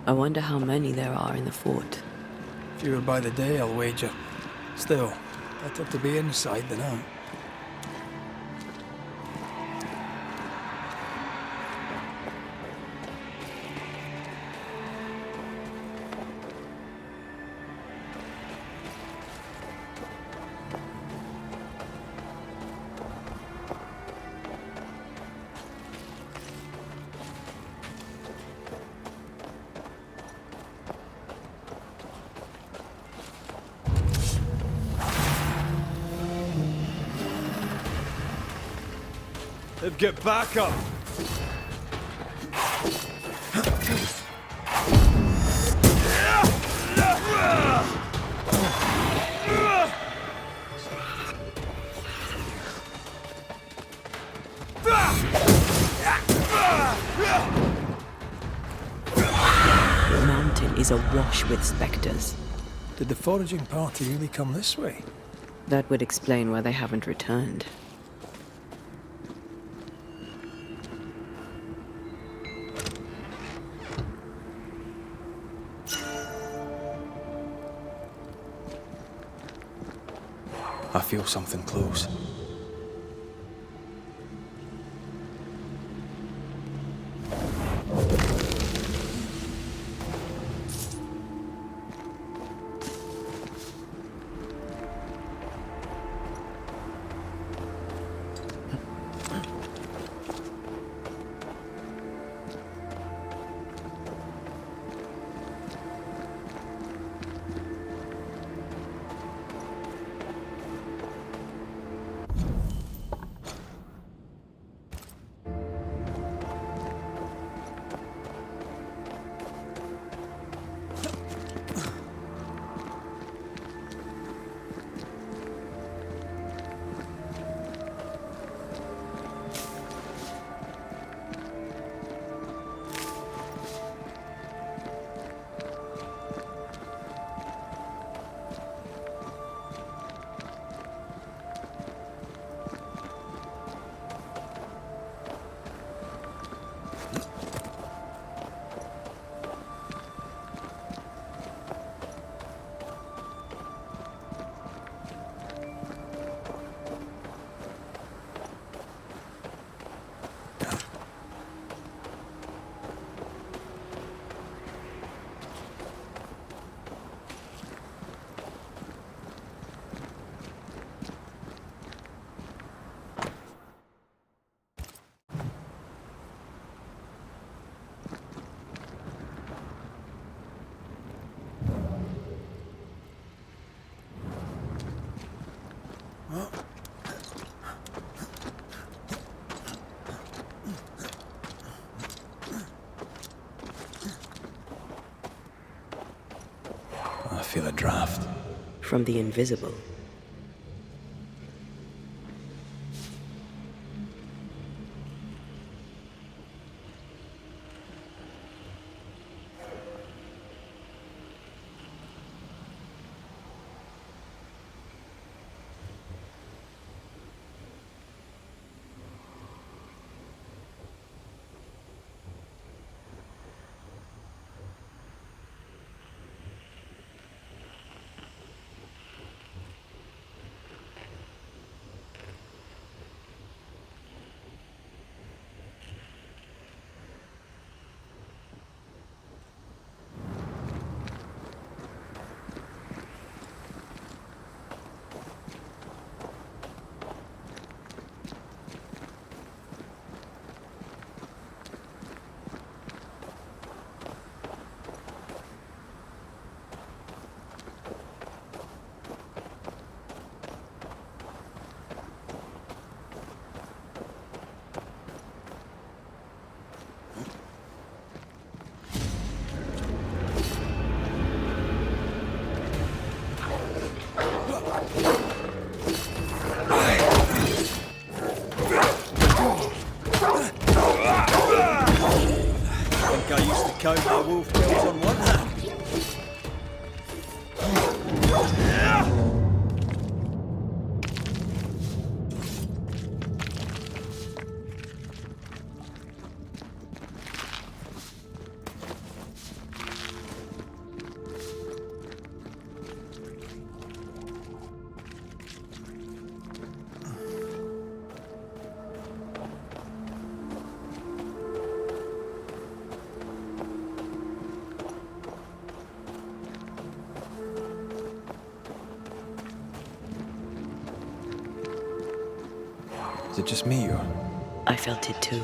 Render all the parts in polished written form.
I wonder how many there are in the fort. Fewer by the day, I'll wager. Still, better to be inside than out. Get back up! The mountain is awash with spectres. Did the foraging party really come this way? That would explain why they haven't returned. I feel something close. I feel a draft. From the invisible. Count my wolf kills on one hand. Is it just me, or...? I felt it too.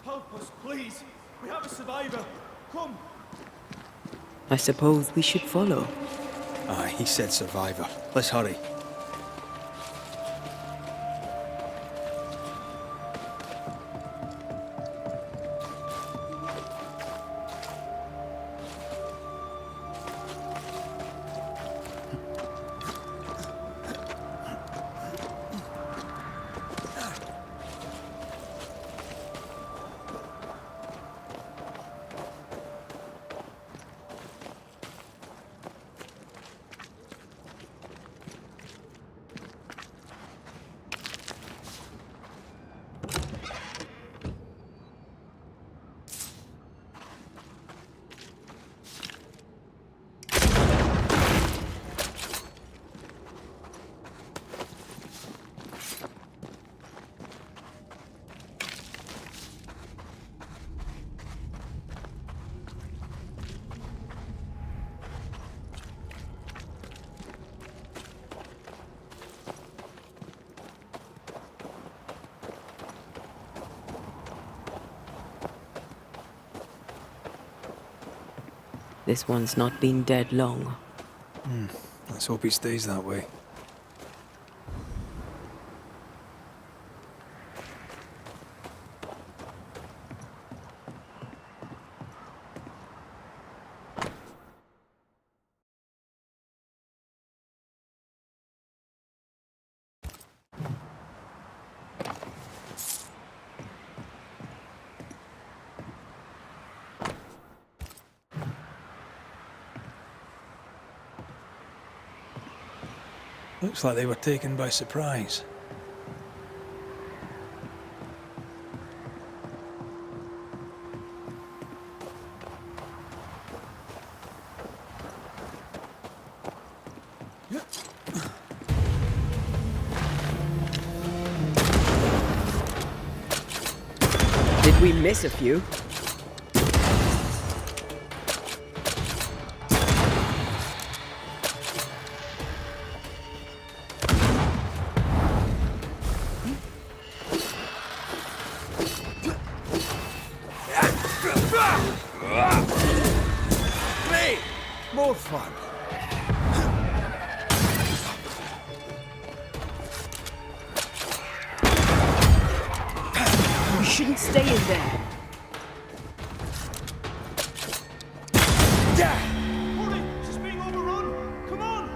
Help us, please. We have a survivor. Come. I suppose we should follow. Aye, he said survivor. Let's hurry. This one's not been dead long. Let's hope he stays that way. Looks like they were taken by surprise. Did we miss a few? More fun. You shouldn't stay in there. Hurry! She's being overrun! Come on!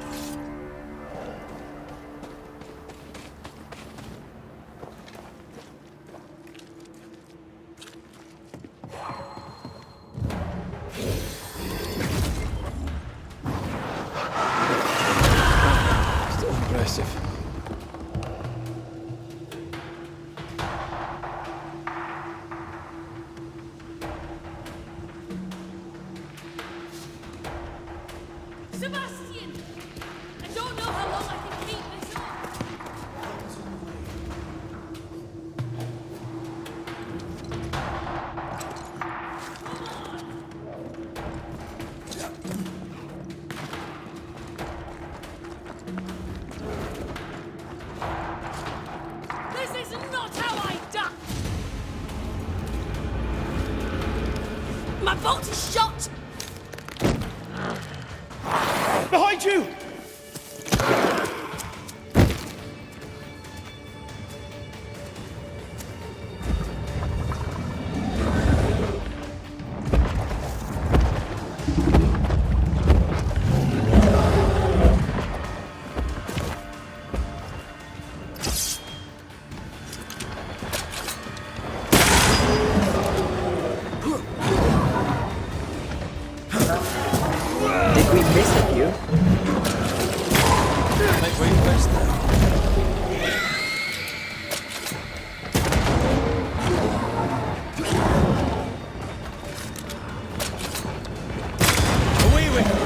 Still impressive. Sebastian! I don't know how long I can keep this up. This is not how I die! My bolt is shot! Behind you! Away with it!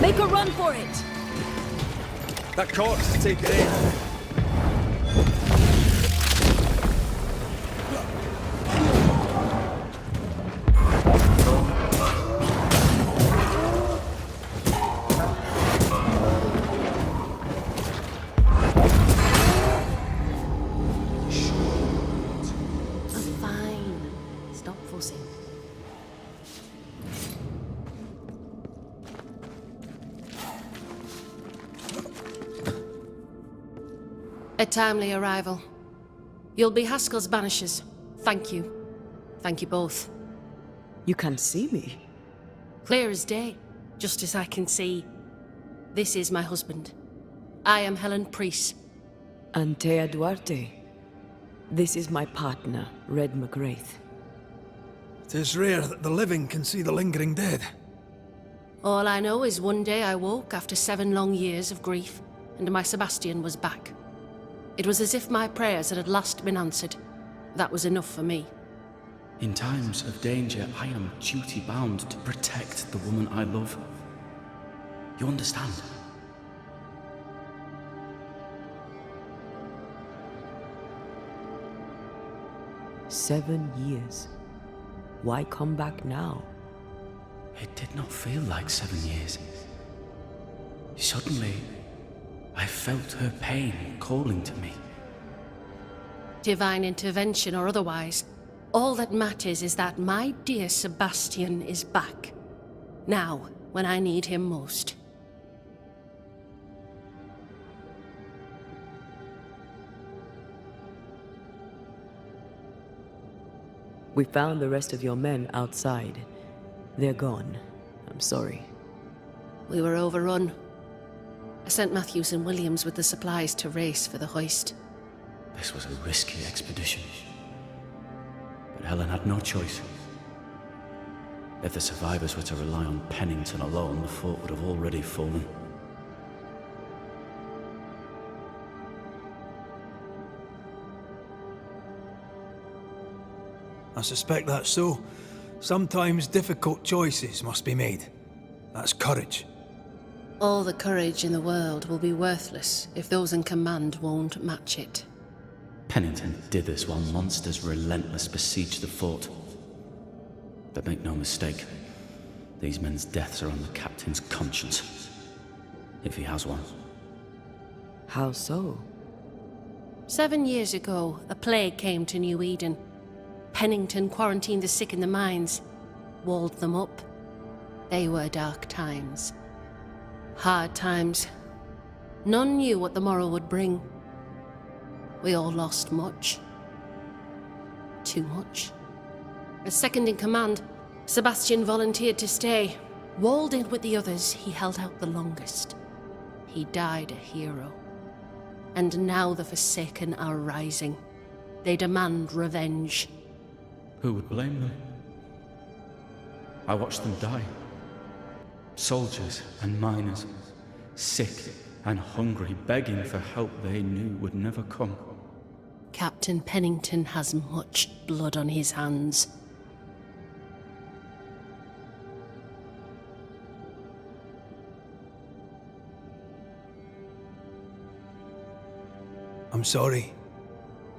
Make a run for it! That corpse, take it in. Fine. Stop fussing. A timely arrival. You'll be Haskell's Banishers. Thank you. Thank you both. You can see me. Clear as day, just as I can see. This is my husband. I am Helen Priest. Antea Duarte. This is my partner, Red McGrath. It is rare that the living can see the lingering dead. All I know is one day I woke after 7 long years of grief, and my Sebastian was back. It was as if my prayers had at last been answered. That was enough for me. In times of danger, I am duty-bound to protect the woman I love. You understand? "7 years. Why come back now?" It did not feel like 7 years. Suddenly, I felt her pain calling to me. Divine intervention or otherwise, all that matters is that my dear Sebastian is back. Now, when I need him most. We found the rest of your men outside. They're gone. I'm sorry. We were overrun. I sent Matthews and Williams with the supplies to race for the hoist. This was a risky expedition. But Helen had no choice. If the survivors were to rely on Pennington alone, the fort would have already fallen. I suspect that's so. Sometimes difficult choices must be made. That's courage. All the courage in the world will be worthless if those in command won't match it. Pennington did this while monsters relentless besieged the fort. But make no mistake, these men's deaths are on the captain's conscience. If he has one. How so? 7 years ago, a plague came to New Eden. Pennington quarantined the sick in the mines, walled them up. They were dark times. Hard times. None knew what the morrow would bring. We all lost much. Too much. As second in command, Sebastian volunteered to stay. Walled in with the others, he held out the longest. He died a hero. And now the Forsaken are rising. They demand revenge. Who would blame them? I watched them die. Soldiers and miners, sick and hungry, begging for help they knew would never come. Captain Pennington has much blood on his hands. I'm sorry.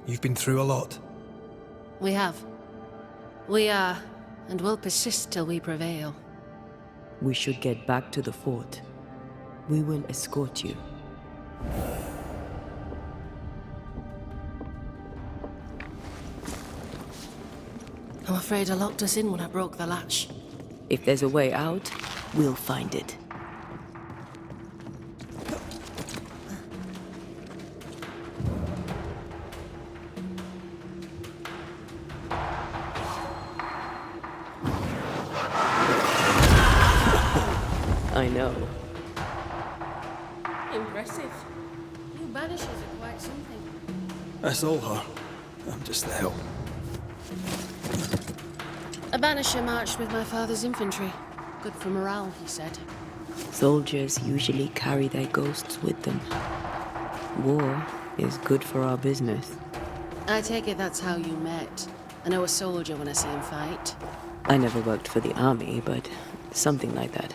You've been through a lot. We have. We are, and will persist till we prevail. We should get back to the fort. We will escort you. I'm afraid I locked us in when I broke the latch. If there's a way out, we'll find it. I know. Impressive. You Banishers are quite something. That's all her. I'm just the help. A banisher marched with my father's infantry. Good for morale, he said. Soldiers usually carry their ghosts with them. War is good for our business. I take it that's how you met. I know a soldier when I see him fight. I never worked for the army, but something like that.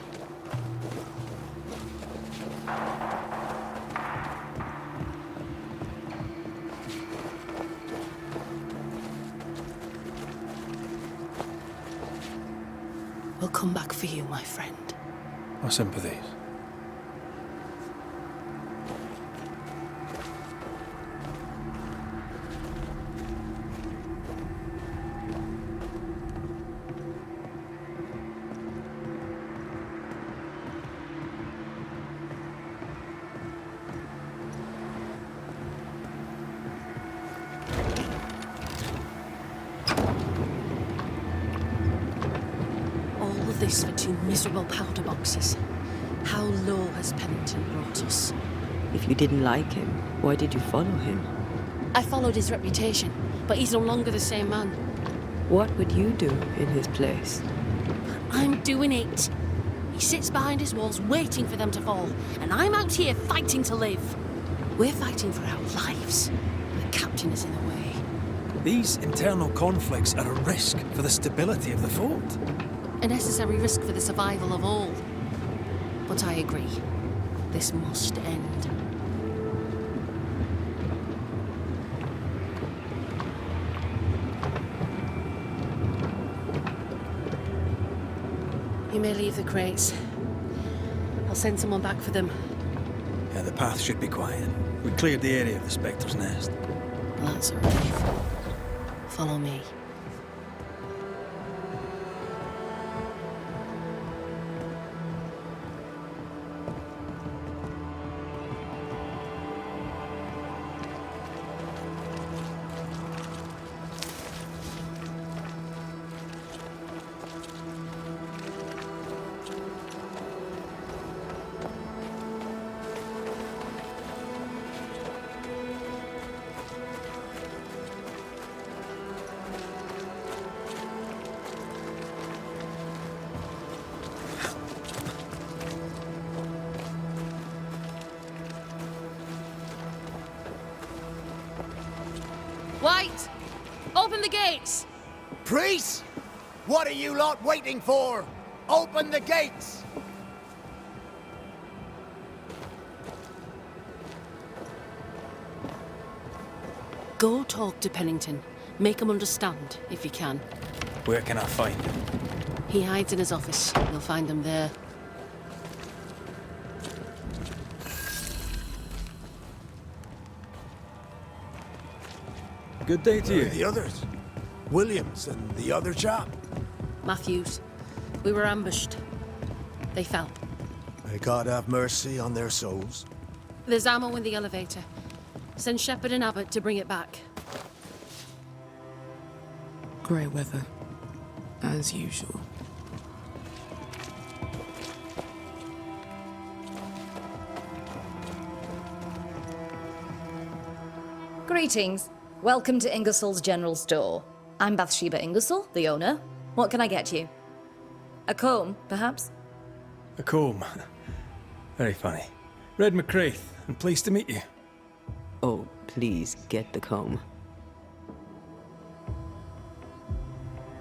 We'll come back for you, my friend. My sympathies. This for 2 miserable powder boxes. How low has Pennington brought us? If you didn't like him, why did you follow him? I followed his reputation, but he's no longer the same man. What would you do in his place? I'm doing it. He sits behind his walls waiting for them to fall, and I'm out here fighting to live. We're fighting for our lives. The captain is in the way. These internal conflicts are a risk for the stability of the fort. A necessary risk for the survival of all. But I agree. This must end. You may leave the crates. I'll send someone back for them. Yeah, the path should be quiet. We cleared the area of the Spectre's nest. Well, that's a relief. Follow me. White! Open the gates! Priests! What are you lot waiting for? Open the gates! Go talk to Pennington. Make him understand, if you can. Where can I find him? He hides in his office. You'll find him there. Good day to you. The others? Williams and the other chap? Matthews. We were ambushed. They fell. May God have mercy on their souls. There's ammo in the elevator. Send Shepard and Abbott to bring it back. Grey weather, as usual. Greetings. Welcome to Ingersoll's General Store. I'm Bathsheba Ingersoll, the owner. What can I get you? A comb, perhaps? A comb. Very funny. Red McCraith, and pleased to meet you. Oh, please get the comb.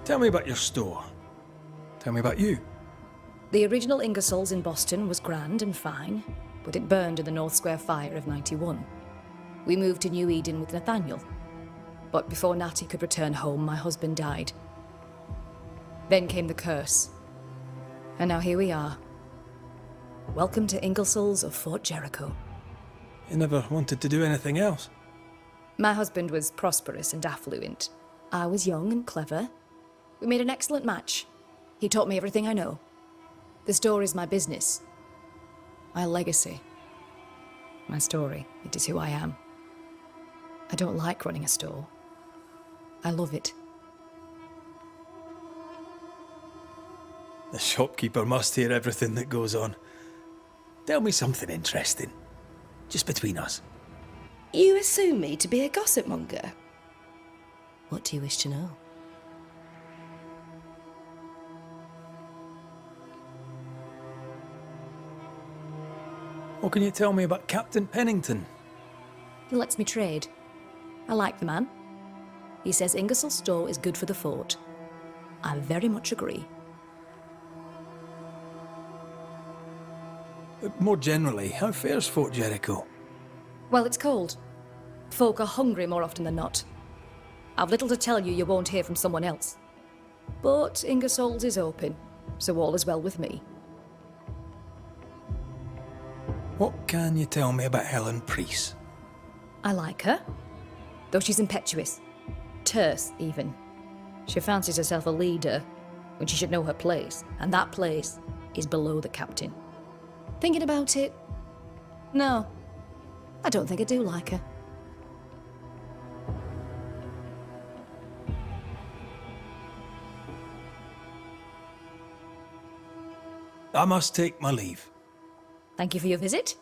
Tell me about your store. Tell me about you. The original Ingersoll's in Boston was grand and fine, but it burned in the North Square fire of '91. We moved to New Eden with Nathaniel. But before Natty could return home, my husband died. Then came the curse. And now here we are. Welcome to Ingersoll's of Fort Jericho. You never wanted to do anything else. My husband was prosperous and affluent. I was young and clever. We made an excellent match. He taught me everything I know. The store is my business. My legacy. My story. It is who I am. I don't like running a store. I love it. The shopkeeper must hear everything that goes on. Tell me something interesting. Just between us. You assume me to be a gossip monger? What do you wish to know? What can you tell me about Captain Pennington? He lets me trade. I like the man. He says Ingersoll's store is good for the fort. I very much agree. More generally, how fares Fort Jericho? Well, it's cold. Folk are hungry more often than not. I've little to tell you you won't hear from someone else. But Ingersoll's is open, so all is well with me. What can you tell me about Helen Priest? I like her, though she's impetuous. Terse, even. She fancies herself a leader when she should know her place, and that place is below the captain. Thinking about it, no, I don't think I do like her. I must take my leave. Thank you for your visit.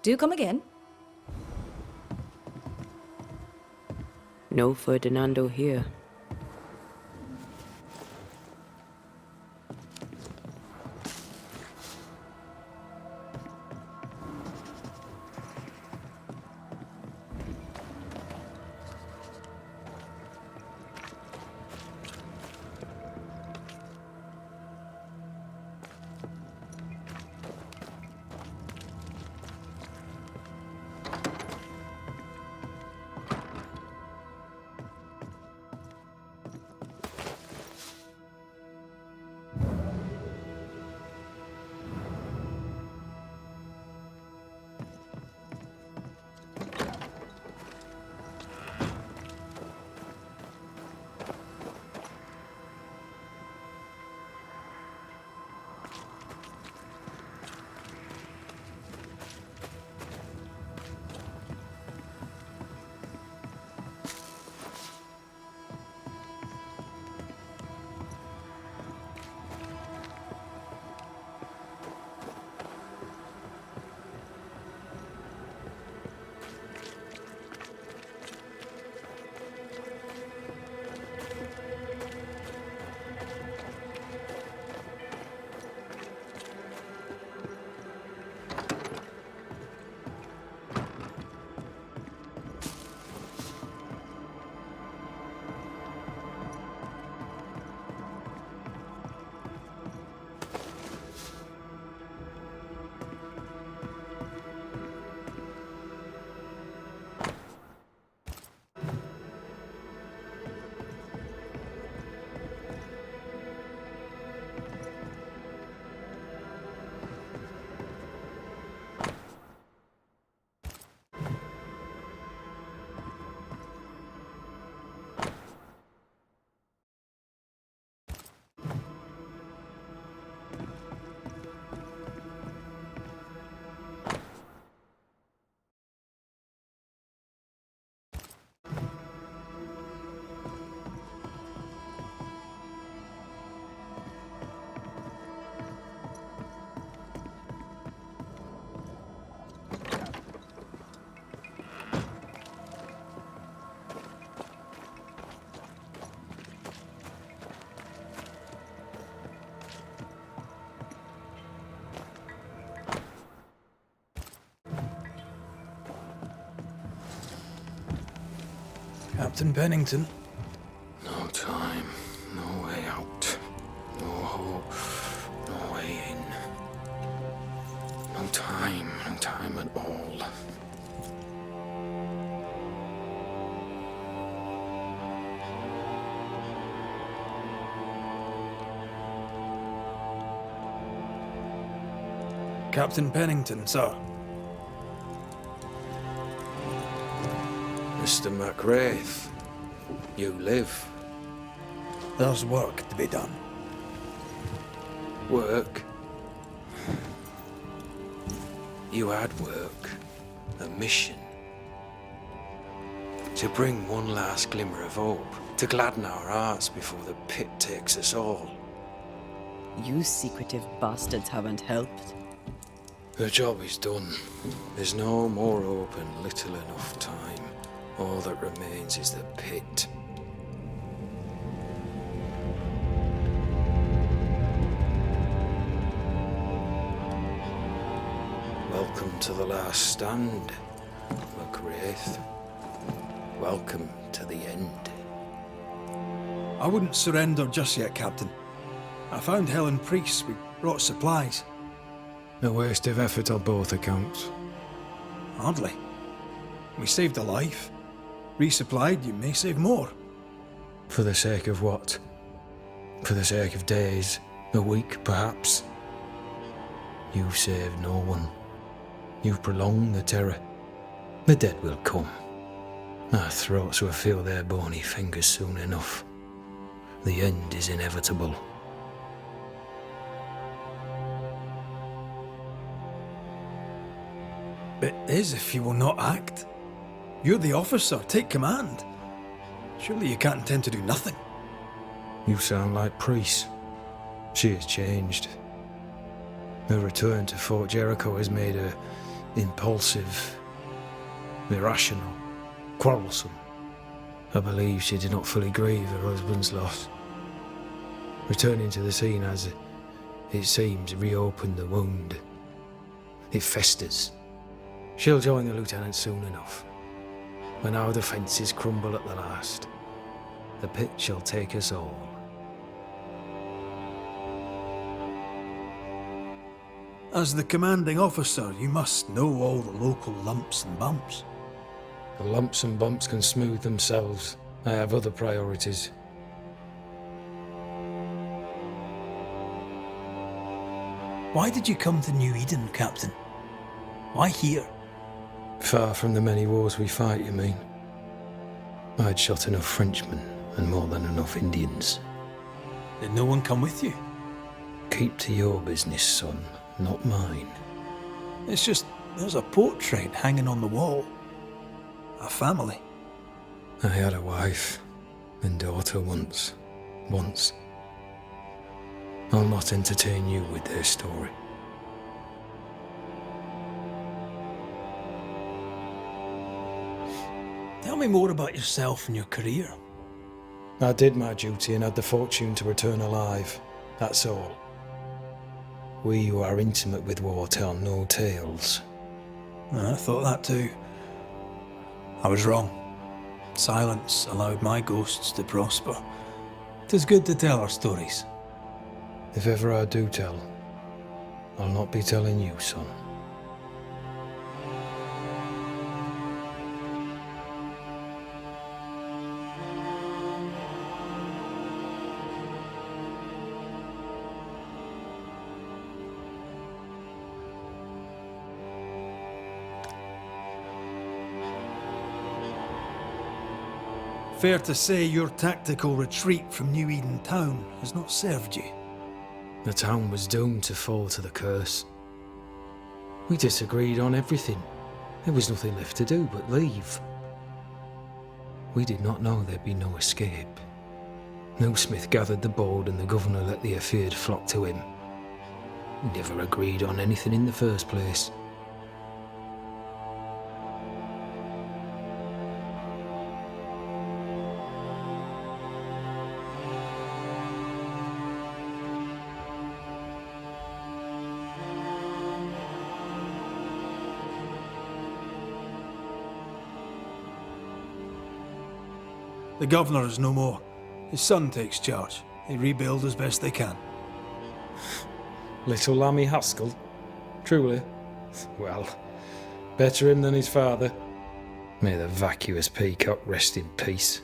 Do come again. No Ferdinando here. Captain Pennington? No time, no way out. No hope, no way in. No time at all. Captain Pennington, sir. Mr. MacWraith, you live. There's work to be done. Work? You had work. A mission. To bring one last glimmer of hope. To gladden our hearts before the pit takes us all. You secretive bastards haven't helped. The job is done. There's no more hope and little enough time. All that remains is the pit. Welcome Welcome to the last stand, McWraith. Welcome to the end. I wouldn't surrender just yet, Captain. I found Helen Priest. We brought supplies. A waste of effort on both accounts. Hardly. We saved a life. Resupplied, you may save more. For the sake of what? For the sake of days, a week perhaps? You've saved no one. You've prolonged the terror. The dead will come. Our throats will feel their bony fingers soon enough. The end is inevitable. It is if you will not act. You're the officer, take command. Surely you can't intend to do nothing. You sound like Priest. She has changed. Her return to Fort Jericho has made her impulsive, irrational, quarrelsome. I believe she did not fully grieve her husband's loss. Returning to the scene has, it seems, reopened the wound. It festers. She'll join the lieutenant soon enough. When our defences crumble at the last, the pit shall take us all. As the commanding officer, you must know all the local lumps and bumps. The lumps and bumps can smooth themselves. I have other priorities. Why did you come to New Eden, Captain? Why here? Far from the many wars we fight, you mean? I'd shot enough Frenchmen and more than enough Indians. Did no one come with you? Keep to your business, son, not mine. It's just, there's a portrait hanging on the wall. A family. I had a wife and daughter once. I'll not entertain you with their story. Tell me more about yourself and your career. I did my duty and had the fortune to return alive. That's all. We who are intimate with war tell no tales. I thought that too. I was wrong. Silence allowed my ghosts to prosper. 'Tis good to tell our stories. If ever I do tell, I'll not be telling you, son. Fair to say your tactical retreat from New Eden town has not served you. The town was doomed to fall to the curse. We disagreed on everything. There was nothing left to do but leave. We did not know there'd be no escape. No Smith gathered the board and the governor let the affair flock to him. We never agreed on anything in the first place. The governor is no more. His son takes charge. They rebuild as best they can. Little Lammy Haskell? Truly? Well, better him than his father. May the vacuous peacock rest in peace.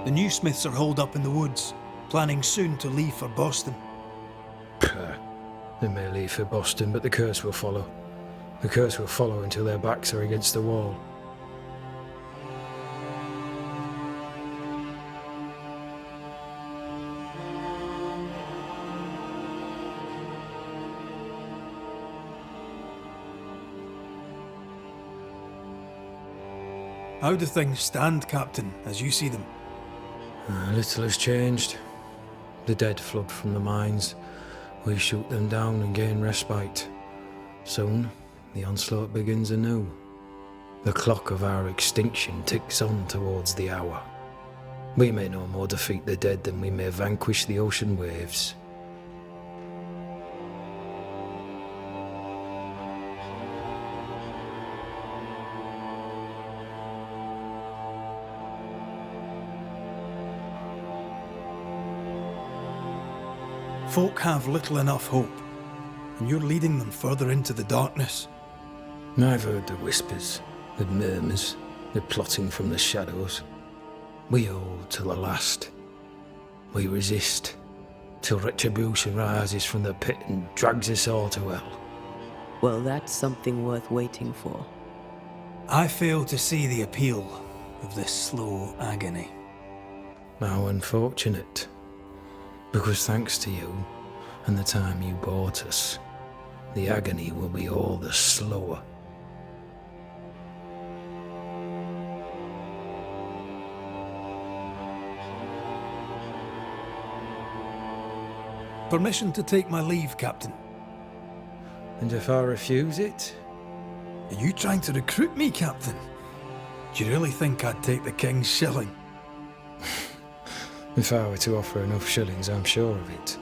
The new Smiths are holed up in the woods, planning soon to leave for Boston. They may leave for Boston, but the curse will follow. The curse will follow until their backs are against the wall. How do things stand, Captain, as you see them? Little has changed. The dead flood from the mines. We shoot them down and gain respite. Soon, the onslaught begins anew. The clock of our extinction ticks on towards the hour. We may no more defeat the dead than we may vanquish the ocean waves. Folk have little enough hope, and you're leading them further into the darkness. I've heard the whispers, the murmurs, the plotting from the shadows. We hold till the last. We resist, till retribution rises from the pit and drags us all to hell. Well, that's something worth waiting for. I fail to see the appeal of this slow agony. How unfortunate. Because thanks to you, and the time you bought us, the agony will be all the slower. Permission to take my leave, Captain. And if I refuse it? Are you trying to recruit me, Captain? Do you really think I'd take the King's shilling? If I were to offer enough shillings, I'm sure of it.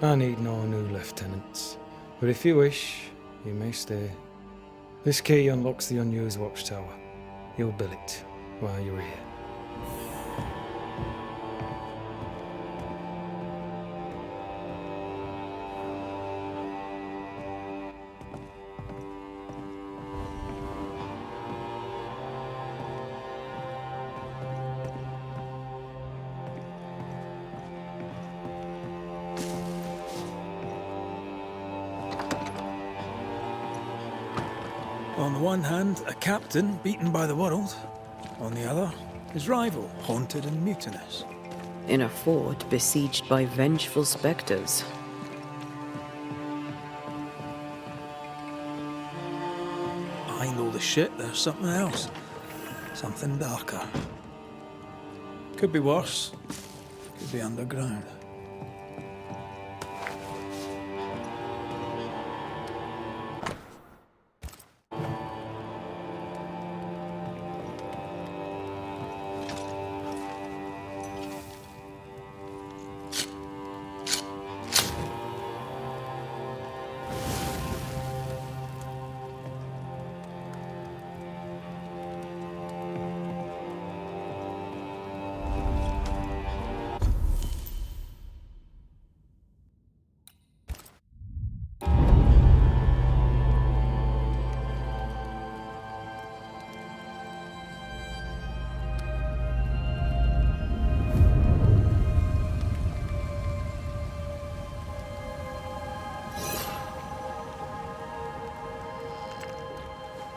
I need no new lieutenants. But if you wish, you may stay. This key unlocks the unused watchtower. You'll bill it while you're here. On the one hand, a captain beaten by the world. On the other, his rival, haunted and mutinous. In a fort besieged by vengeful spectres. I know the shit, there's something else. Something darker. Could be worse. Could be underground.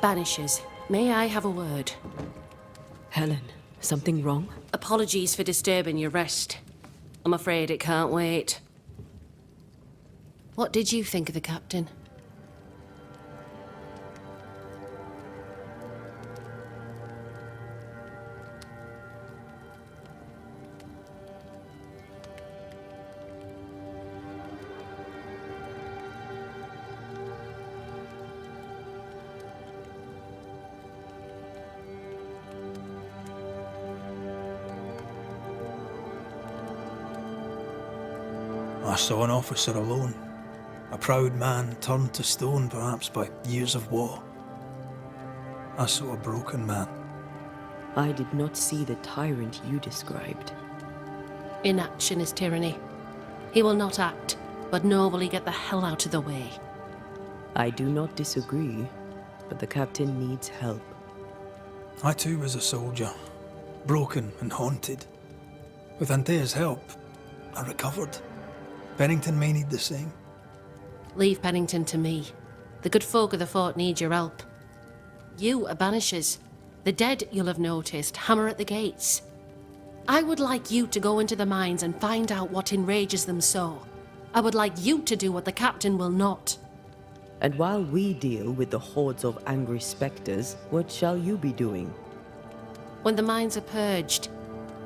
Banishers, may I have a word? Helen, something wrong? Apologies for disturbing your rest. I'm afraid it can't wait. What did you think of the captain? I saw an officer alone. A proud man turned to stone, perhaps by years of war. I saw a broken man. I did not see the tyrant you described. Inaction is tyranny. He will not act, but nobly get the hell out of the way. I do not disagree, but the captain needs help. I too was a soldier, broken and haunted. With Antea's help, I recovered. Pennington may need the same. Leave Pennington to me. The good folk of the fort need your help. You are Banishers. The dead, you'll have noticed, hammer at the gates. I would like you to go into the mines and find out what enrages them so. I would like you to do what the captain will not. And while we deal with the hordes of angry spectres, what shall you be doing? When the mines are purged,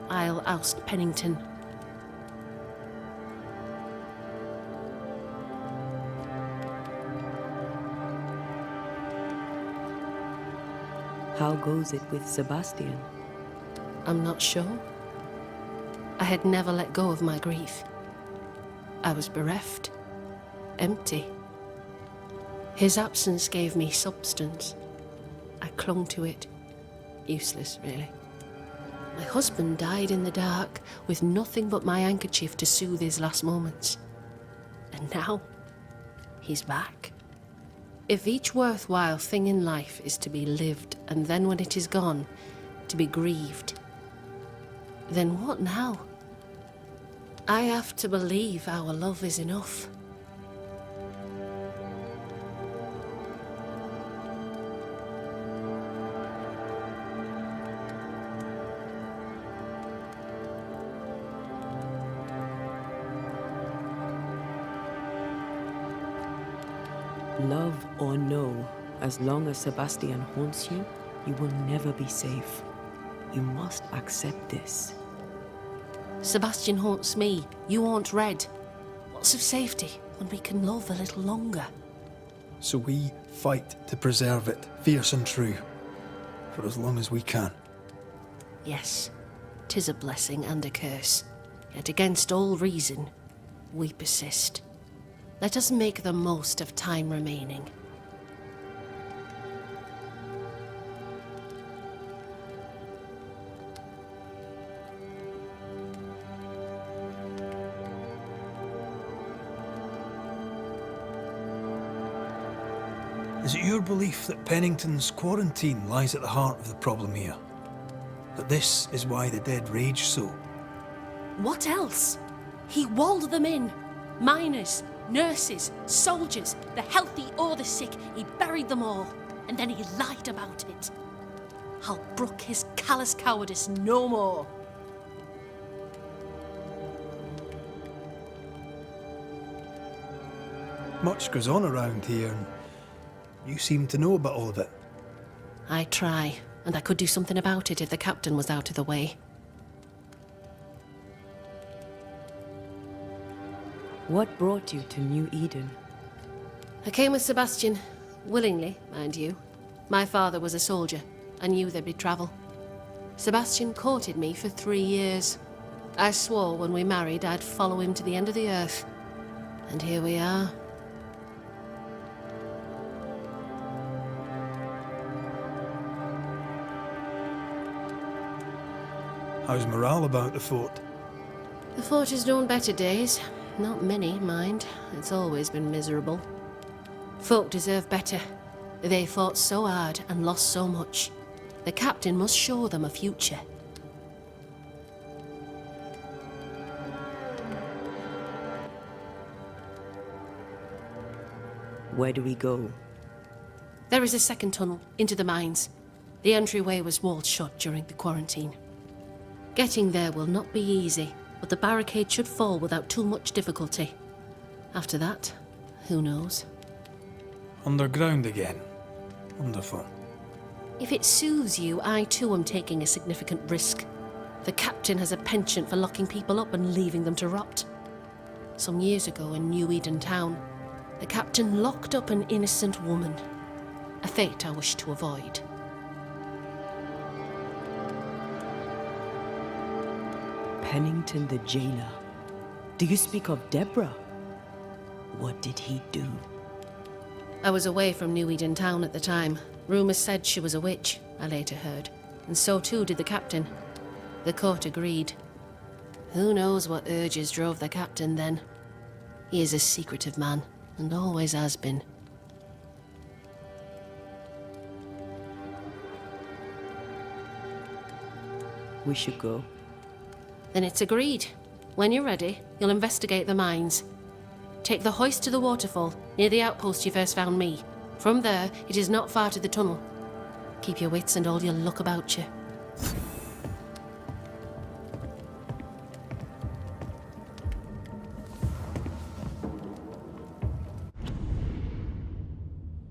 I'll oust Pennington. How goes it with Sebastian? I'm not sure. I had never let go of my grief. I was bereft, empty. His absence gave me substance. I clung to it. Useless, really. My husband died in the dark with nothing but my handkerchief to soothe his last moments. And now, he's back. If each worthwhile thing in life is to be lived, and then when it is gone, to be grieved, then what now? I have to believe our love is enough. Love or no, as long as Sebastian haunts you, you will never be safe. You must accept this. Sebastian haunts me, you haunt Red. What's of safety when we can love a little longer? So we fight to preserve it, fierce and true, for as long as we can. Yes, 'tis a blessing and a curse. Yet against all reason, we persist. Let us make the most of time remaining. Is it your belief that Pennington's quarantine lies at the heart of the problem here? That this is why the dead rage so? What else? He walled them in. Miners, nurses, soldiers, the healthy or the sick, he buried them all, and then he lied about it. I'll brook his callous cowardice no more. Much goes on around here, and you seem to know about all of it. I try, and I could do something about it if the captain was out of the way. What brought you to New Eden? I came with Sebastian, willingly, mind you. My father was a soldier. I knew there'd be travel. Sebastian courted me for 3 years. I swore when we married I'd follow him to the end of the earth. And here we are. How's morale about the fort? The fort has known better days. Not many, mind. It's always been miserable. Folk deserve better. They fought so hard and lost so much. The captain must show them a future. Where do we go? There is a second tunnel into the mines. The entryway was walled shut during the quarantine. Getting there will not be easy, but the barricade should fall without too much difficulty. After that, who knows? Underground again. Wonderful. If it soothes you, I too am taking a significant risk. The captain has a penchant for locking people up and leaving them to rot. Some years ago in New Eden town, the captain locked up an innocent woman. A fate I wish to avoid. Pennington the jailer. Do you speak of Deborah? What did he do? I was away from New Eden town at the time. Rumours said she was a witch, I later heard. And so too did the captain. The court agreed. Who knows what urges drove the captain then? He is a secretive man, and always has been. We should go. Then it's agreed. When you're ready, you'll investigate the mines. Take the hoist to the waterfall, near the outpost you first found me. From there, it is not far to the tunnel. Keep your wits and all your luck about you.